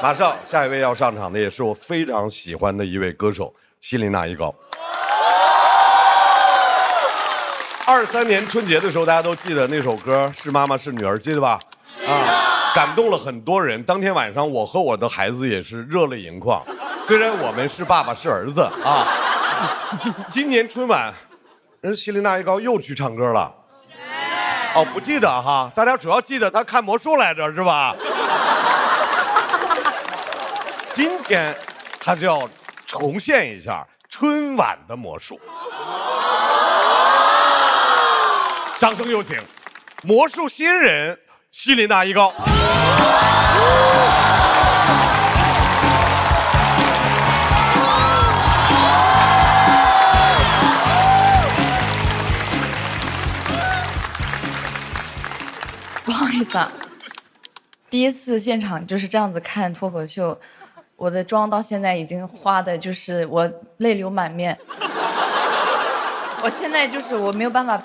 马上下一位要上场的也是我非常喜欢的一位歌手希林娜依高。23年春节的时候，大家都记得那首歌《是妈妈是女儿》，记得吧？啊，感动了很多人。当天晚上，我和我的孩子也是热泪盈眶。虽然我们是爸爸是儿子啊。今年春晚，人希林娜依高又去唱歌了。哦，不记得哈，大家主要记得他看魔术来着，是吧？今天他就要重现一下春晚的魔术。掌声有请魔术新人希林娜依高。不好意思啊，第一次现场就是这样子看脱口秀，我的妆到现在已经花的就是我泪流满面。我现在就是我没有办法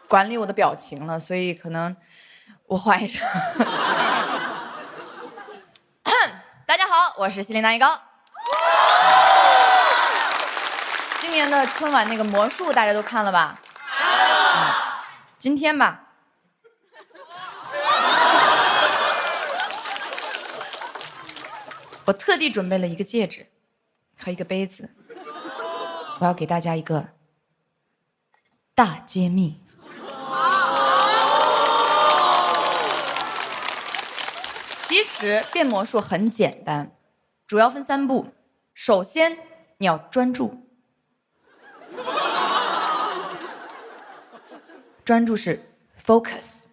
管理我的表情了，所以可能我换一下。大家好，我是希林娜依高。今年的春晚那个魔术大家都看了吧？今天吧。我特地准备了一个戒指和一个杯子，我要给大家一个大揭秘。其实变魔术很简单，主要分3步。首先你要专注，专注是 focus。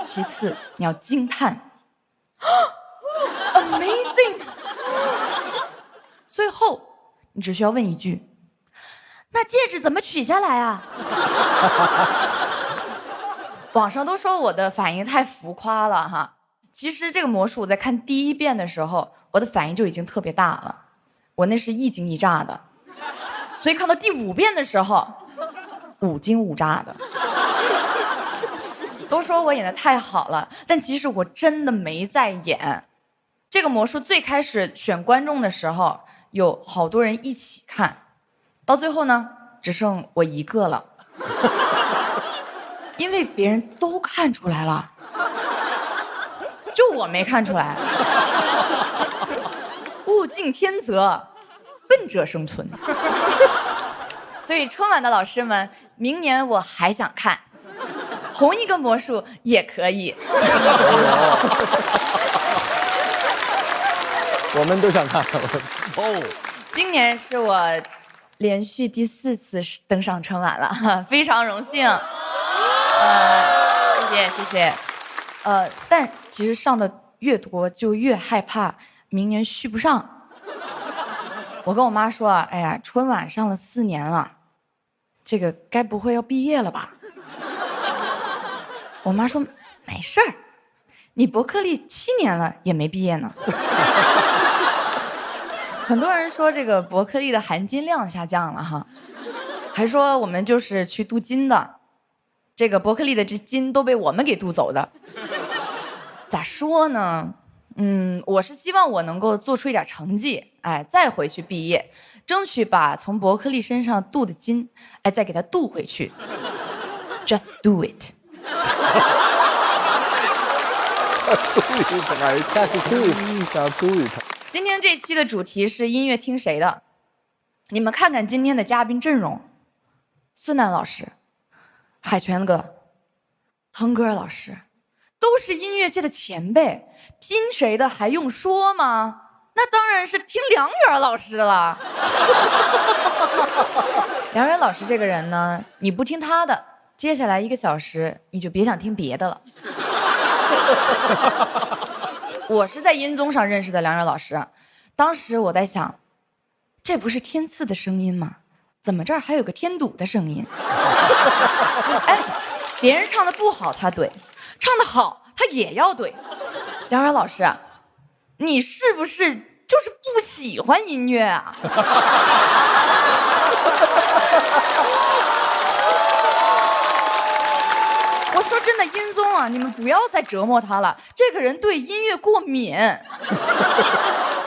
其次你要惊叹，Amazing！ 最后，你只需要问一句：“那戒指怎么取下来啊？”网上都说我的反应太浮夸了哈。其实这个魔术我在看第1遍的时候，我的反应就已经特别大了，我那是一惊一乍的。所以看到第5遍的时候，5惊5乍的。都说我演得太好了，但其实我真的没在演。这个魔术最开始选观众的时候，有好多人一起看，到最后呢，只剩我一个了，因为别人都看出来了，就我没看出来。物竞天择，笨者生存。所以春晚的老师们，明年我还想看。同一个魔术也可以。我们都想看。哦，今年是我连续第4次登上春晚了，非常荣幸。谢谢。但其实上的越多，就越害怕明年续不上。我跟我妈说，哎呀，春晚上了4年了，这个该不会要毕业了吧？我妈说没事儿，你伯克利7年了也没毕业呢。很多人说这个伯克利的含金量下降了哈，还说我们就是去镀金的，这个伯克利的这金都被我们给镀走的。咋说呢？我是希望我能够做出一点成绩，哎，再回去毕业，争取把从伯克利身上镀的金，哎，再给它镀回去。Just do it。今天这期的主题是音乐听谁的？你们看看今天的嘉宾阵容：孙楠老师、海泉哥、腾格尔老师，都是音乐界的前辈，听谁的还用说吗？那当然是听梁远老师的了。梁远老师这个人呢，你不听他的，接下来1个小时你就别想听别的了。我是在音综上认识的梁远老师，当时我在想，这不是天赐的声音吗？怎么这儿还有个天赌的声音？哎，别人唱的不好他怼，唱的好他也要怼。梁远老师，你是不是就是不喜欢音乐啊？我说真的，的，音综啊，你们不要再折磨他了，这个人对音乐过敏。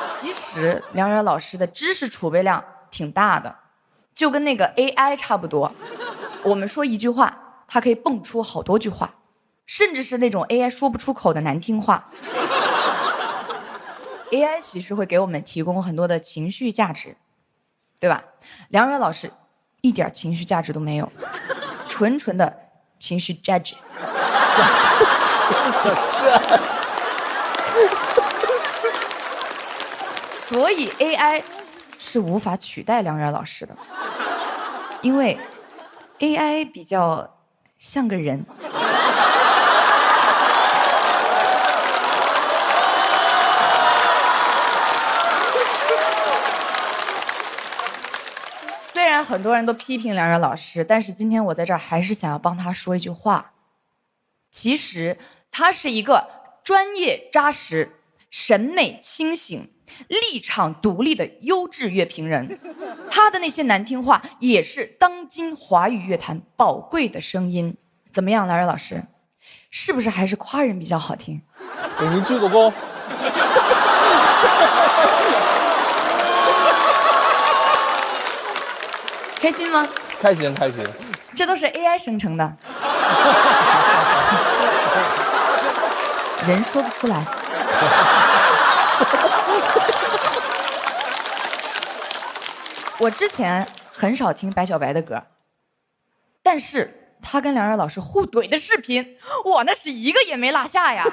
其实梁远老师的知识储备量挺大的，就跟那个 AI 差不多。我们说一句话，它可以蹦出好多句话，甚至是那种 AI 说不出口的难听话。AI 其实会给我们提供很多的情绪价值，对吧？梁远老师一点情绪价值都没有，纯纯的情绪价值。所以 AI 是无法取代梁远老师的，因为 AI 比较像个人。虽然很多人都批评梁远老师，但是今天我在这儿还是想要帮他说一句话。其实他是一个专业扎实、审美清醒、立场独立的优质乐评人，他的那些难听话也是当今华语乐坛宝贵的声音。怎么样，梁远老师，是不是还是夸人比较好听？给您鞠个躬。开心吗？开心开心。这都是 AI 生成的，人说不出来。我之前很少听白小白的歌，但是他跟梁远老师互怼的视频，我那是一个也没落下呀。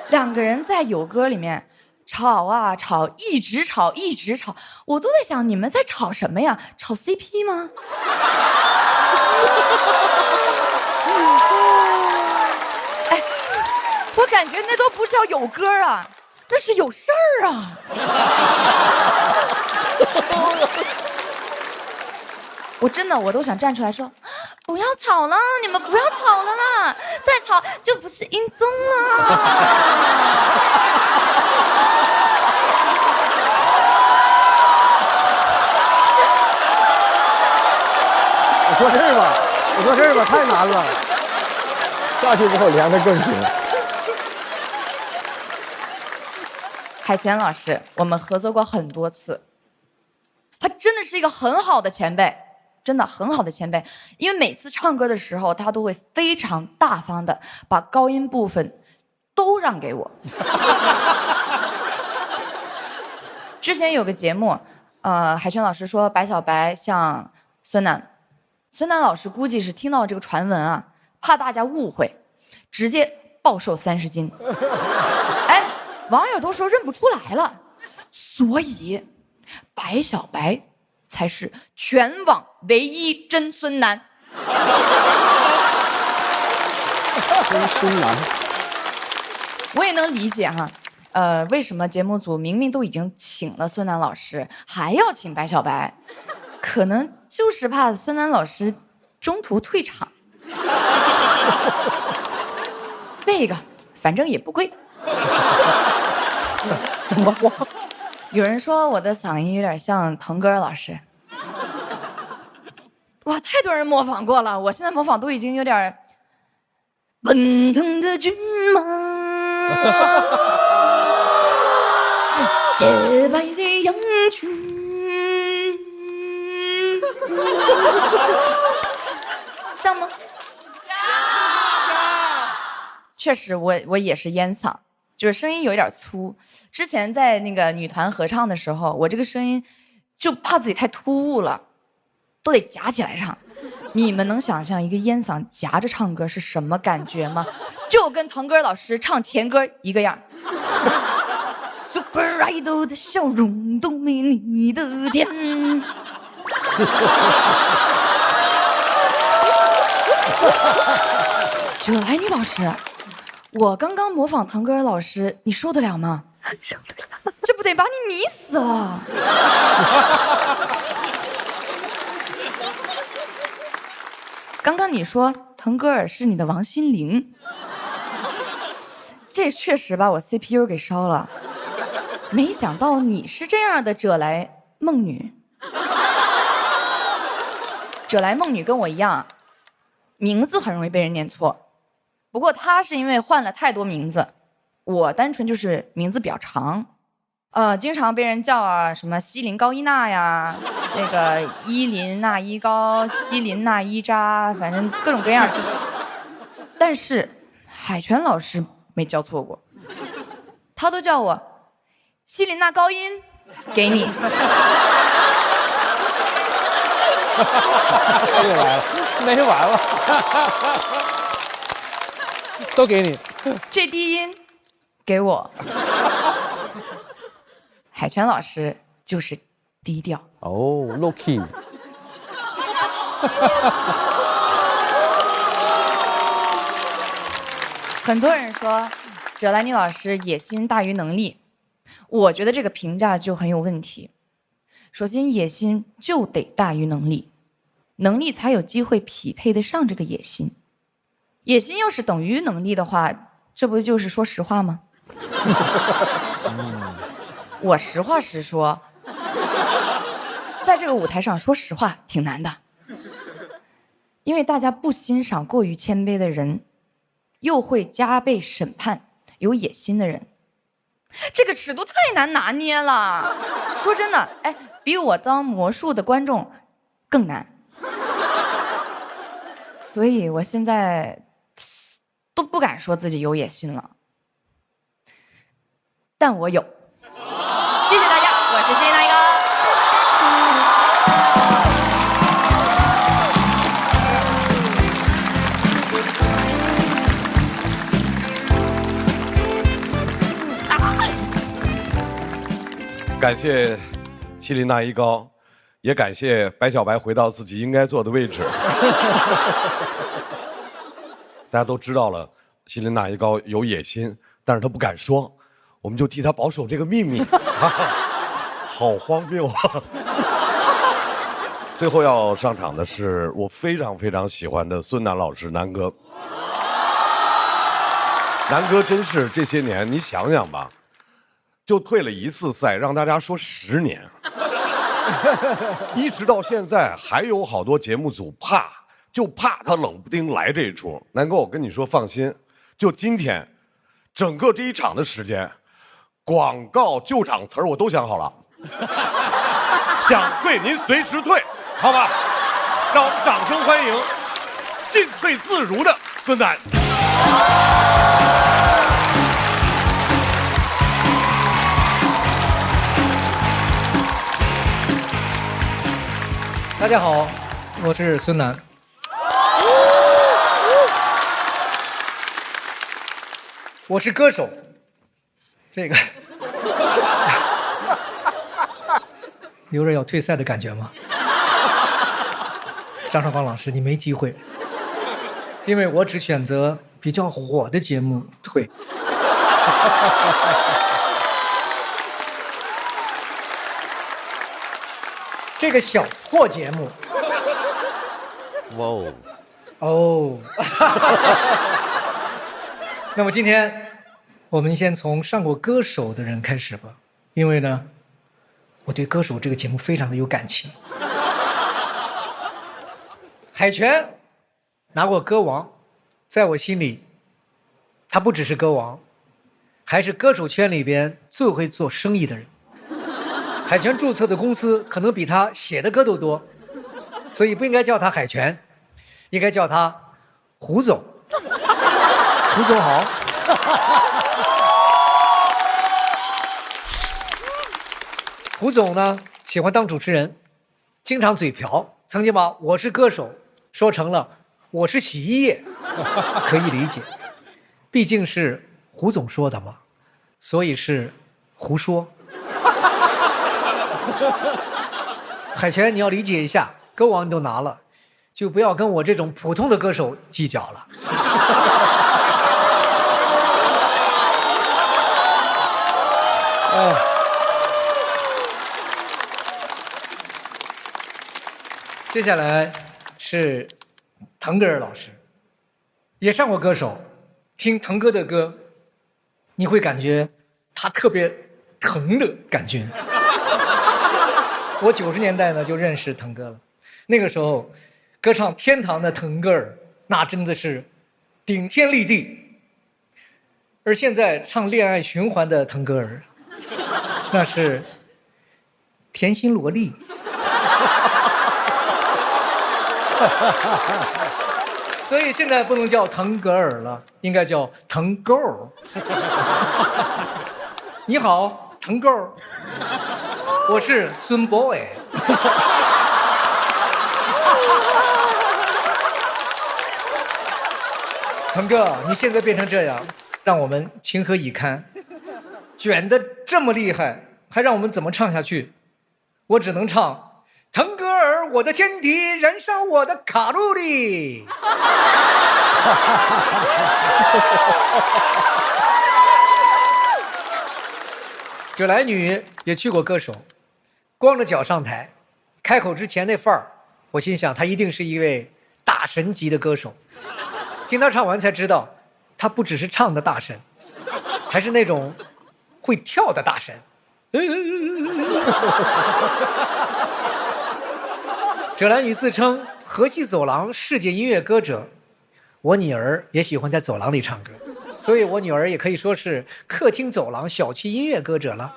两个人在有歌里面吵啊吵，一直吵一直吵，我都在想你们在吵什么呀？吵 CP 吗？哎，我感觉那都不叫有歌啊，那是有事儿啊。我真的我都想站出来说，不要吵了，你们不要吵了啦，再吵就不是音综了。我说这儿吧，太难了。下去之后凉的更行。海泉老师，我们合作过很多次，他真的是一个很好的前辈，真的很好的前辈。因为每次唱歌的时候，他都会非常大方的把高音部分都让给我。之前有个节目，海泉老师说白小白像孙楠。孙楠老师估计是听到这个传闻啊，怕大家误会，直接暴瘦30斤。哎，网友都说认不出来了，所以白小白才是全网唯一真孙楠。真孙楠，我也能理解哈，为什么节目组明明都已经请了孙楠老师，还要请白小白？可能就是怕孙楠老师中途退场。背一个，反正也不贵。什么话？有人说我的嗓音有点像腾格尔老师。哇，太多人模仿过了，我现在模仿都已经有点奔腾的骏马，洁白的羊群。像吗？确实我也是烟嗓，就是声音有一点粗。之前在那个女团合唱的时候，我这个声音就怕自己太突兀了，都得夹起来唱。你们能想象一个烟嗓夹着唱歌是什么感觉吗？就跟腾格尔老师唱甜歌一个样。Super Idol 的笑容都没你的甜。哲来女老师，我刚刚模仿腾格尔老师，你受得了吗？受得了，这不得把你迷死了。刚刚你说腾格尔是你的王心凌，这确实把我 CPU 给烧了。没想到你是这样的哲来梦女。哲来梦女跟我一样，名字很容易被人念错。不过他是因为换了太多名字，我单纯就是名字比较长，经常被人叫啊，什么西林高一娜呀，这个伊林娜依高、西林娜依扎，反正各种各样的。但是海泉老师没叫错过，他都叫我西林娜高音，给你。又来了，没完了，都给你。这低音给我。海泉老师就是低调哦，low key。很多人说哲兰妮老师野心大于能力，我觉得这个评价就很有问题。首先，野心就得大于能力，能力才有机会匹配得上这个野心。野心要是等于能力的话，这不就是说实话吗？我实话实说，在这个舞台上说实话挺难的，因为大家不欣赏过于谦卑的人，又会加倍审判有野心的人，这个尺度太难拿捏了。说真的，哎，比我当魔术的观众更难。所以我现在都不敢说自己有野心了，但我有。谢谢大家，我是谢娜一个。感谢希林娜依高，也感谢白小白回到自己应该坐的位置。大家都知道了，希林娜依高有野心，但是他不敢说，我们就替他保守这个秘密。好荒谬啊！最后要上场的是我非常非常喜欢的孙楠老师，南哥。南哥真是这些年，你想想吧，就退了一次赛，让大家说10年，一直到现在，还有好多节目组就怕他冷不丁来这一出。南哥，我跟你说，放心，就今天，整个这一场的时间，广告救场词儿我都想好了。想退您随时退，好吧？让我们掌声欢迎进退自如的孙楠。大家好，我是孙楠。我是歌手。这个有点要退赛的感觉吗？张绍芳老师，你没机会，因为我只选择比较火的节目退。这个小破节目，哇哦！哦，那么今天我们先从上过歌手的人开始吧，因为呢，我对歌手这个节目非常的有感情。海泉拿过歌王，在我心里，他不只是歌王，还是歌手圈里边最会做生意的人。海泉注册的公司可能比他写的歌都多，所以不应该叫他海泉，应该叫他胡总。胡总好。胡总呢喜欢当主持人，经常嘴瓢，曾经把《我是歌手》说成了“我是洗衣液”，可以理解，毕竟是胡总说的嘛，所以是胡说。海泉，你要理解一下，歌王你都拿了，就不要跟我这种普通的歌手计较了。接下来是腾格尔老师，也上过歌手，听腾哥的歌，你会感觉他特别疼的感觉。我90年代呢就认识腾哥了，那个时候歌唱天堂的腾格尔那真的是顶天立地。而现在唱恋爱循环的腾格尔，那是甜心萝莉。所以现在不能叫腾格尔了，应该叫腾够儿。你好，腾够儿，我是孙 boy。腾哥，你现在变成这样，让我们情何以堪？卷得这么厉害，还让我们怎么唱下去？我只能唱腾格尔，我的天敌，燃烧我的卡路里。葛莱女也去过歌手，光着脚上台，开口之前那范儿，我心想她一定是一位大神级的歌手。听她唱完才知道，她不只是唱的大神，还是那种会跳的大神。葛莱女自称河西走廊世界音乐歌者，我女儿也喜欢在走廊里唱歌，所以我女儿也可以说是客厅走廊小区音乐歌者了。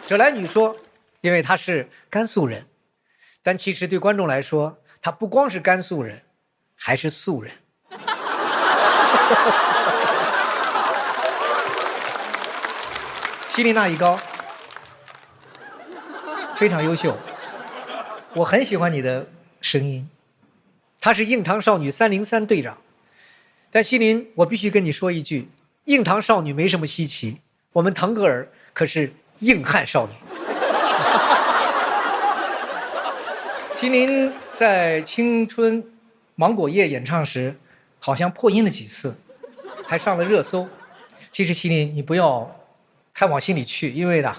葛莱女说，因为她是甘肃人，但其实对观众来说，她不光是甘肃人，还是素人。希林娜一高，非常优秀，我很喜欢你的声音。她是硬糖少女303队长，但希林，我必须跟你说一句，硬糖少女没什么稀奇，我们腾格尔可是硬汉少女。希林在青春芒果叶演唱时，好像破音了几次，还上了热搜。其实希林，你不要太往心里去，因为呢，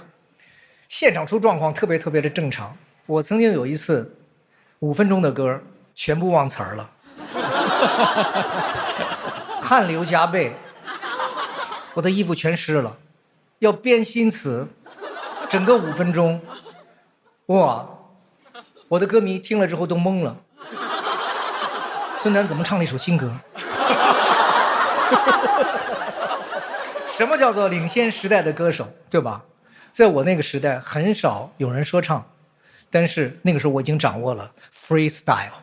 现场出状况特别的正常。我曾经有一次5分钟的歌全部忘词儿了，汗流浃背，我的衣服全湿了，要编新词，整个5分钟，哇，我的歌迷听了之后都懵了。孙楠怎么唱了一首新歌？什么叫做领先时代的歌手，对吧？在我那个时代很少有人说唱，但是那个时候我已经掌握了 freestyle。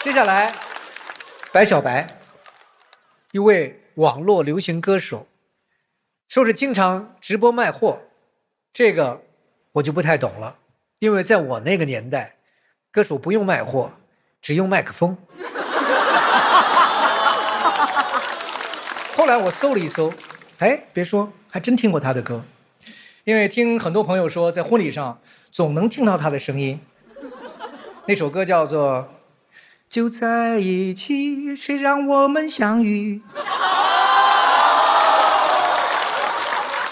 接下来，白小白，一位网络流行歌手，说是经常直播卖货，这个我就不太懂了，因为在我那个年代，歌手不用卖货，只用麦克风。后来我搜了一搜，哎，别说，还真听过他的歌，因为听很多朋友说，在婚礼上总能听到他的声音。那首歌叫做《就在一起，谁让我们相遇》。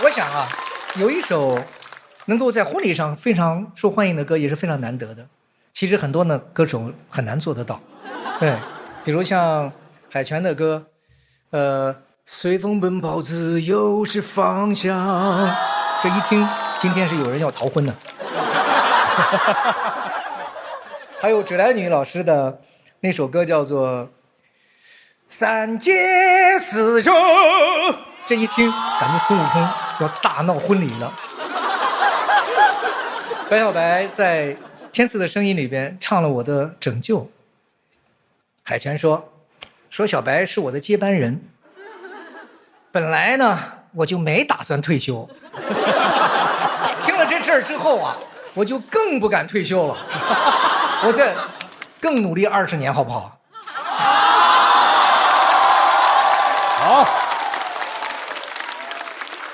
我想啊，有一首能够在婚礼上非常受欢迎的歌，也是非常难得的。其实很多呢歌手很难做得到，对，比如像海泉的歌，随风奔跑，自由是方向。这一听，今天是有人要逃婚的。还有芷来女老师的那首歌叫做《三界四热》，这一听，感觉孙悟空要大闹婚礼了。白小白在《天赐的声音》里边唱了我的拯救。海泉说小白是我的接班人，本来呢我就没打算退休，听了这事儿之后啊，我就更不敢退休了，我再更努力20年，好不好？好。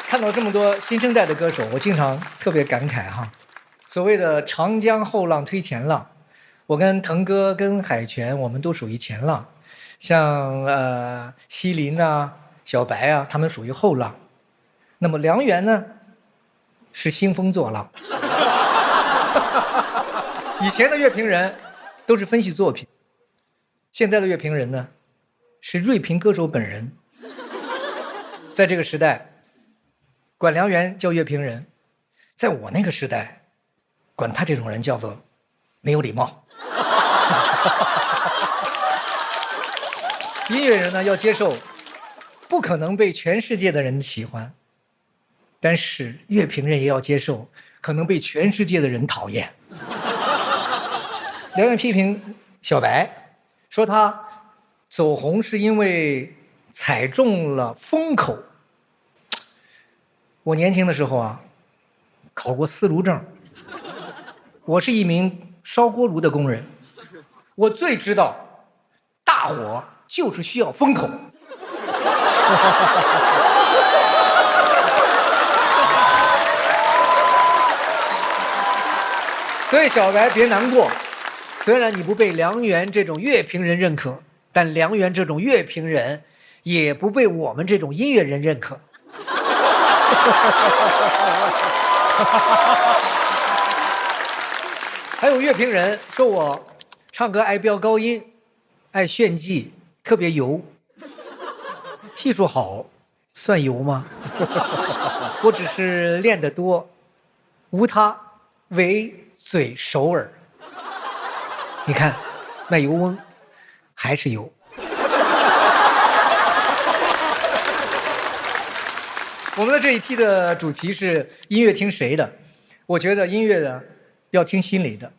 看到这么多新生代的歌手，我经常特别感慨哈。所谓的长江后浪推前浪，我跟腾哥跟海泉，我们都属于前浪，像希林啊、小白啊，他们属于后浪。那么梁元呢，是兴风作浪。以前的乐评人都是分析作品，现在的乐评人呢，是锐评歌手本人。在这个时代，管梁元叫乐评人，在我那个时代，管他这种人叫做没有礼貌。音乐人呢，要接受不可能被全世界的人喜欢，但是乐评人也要接受可能被全世界的人讨厌。梁远批评小白，说他走红是因为踩中了风口。我年轻的时候啊，考过司炉证，我是一名烧锅炉的工人，我最知道大火就是需要风口。所以小白别难过，虽然你不被梁园这种乐评人认可，但梁园这种乐评人也不被我们这种音乐人认可。还有乐评人说我唱歌爱飙高音，爱炫技，特别油。技术好算油吗？我只是练得多，无他，唯嘴熟耳。你看，那油翁还是油。我们的这一期的主题是音乐听谁的？我觉得音乐的要听心里的，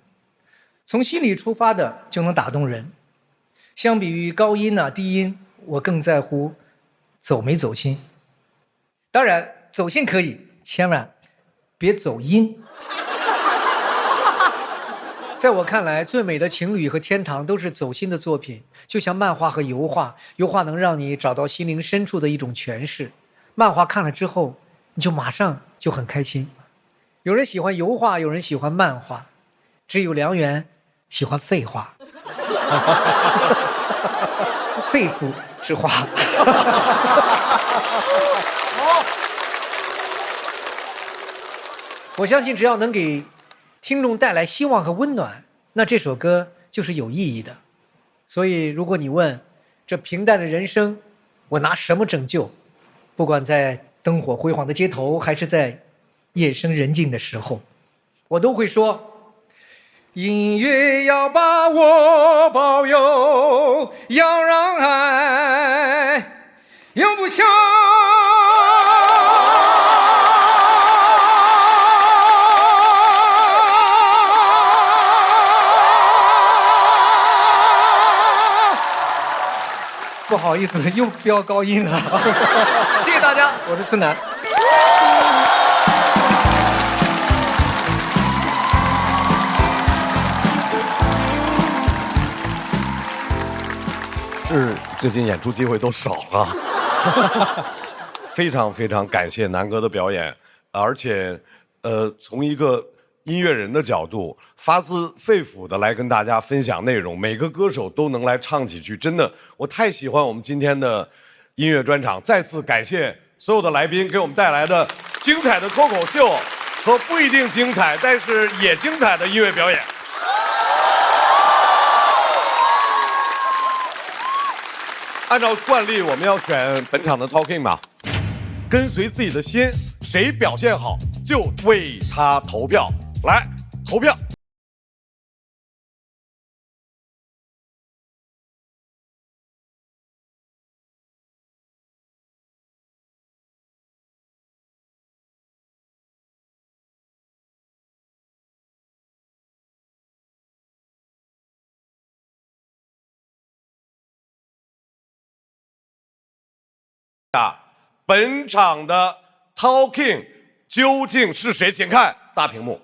从心里出发的就能打动人。相比于高音啊、低音，我更在乎走没走心。当然，走心可以，千万别走音。在我看来，最美的情侣和天堂都是走心的作品，就像漫画和油画，油画能让你找到心灵深处的一种诠释。漫画看了之后，你就马上就很开心。有人喜欢油画，有人喜欢漫画，只有梁园喜欢废话。肺腑之话。我相信只要能给听众带来希望和温暖，那这首歌就是有意义的。所以如果你问这平淡的人生我拿什么拯救，不管在灯火辉煌的街头，还是在夜深人静的时候，我都会说，音乐要把我保佑，要让爱永不休。不好意思，又飙高音了。谢谢大家，我是孙楠。是最近演出机会都少啊。非常非常感谢南哥的表演，而且从一个音乐人的角度，发自肺腑的来跟大家分享内容，每个歌手都能来唱几句，真的，我太喜欢我们今天的音乐专场。再次感谢所有的来宾给我们带来的精彩的脱口秀和不一定精彩，但是也精彩的音乐表演。按照惯例，我们要选本场的 Talking 嘛，跟随自己的心，谁表现好就为他投票。来投票。本场的 Talking 究竟是谁？请看大屏幕。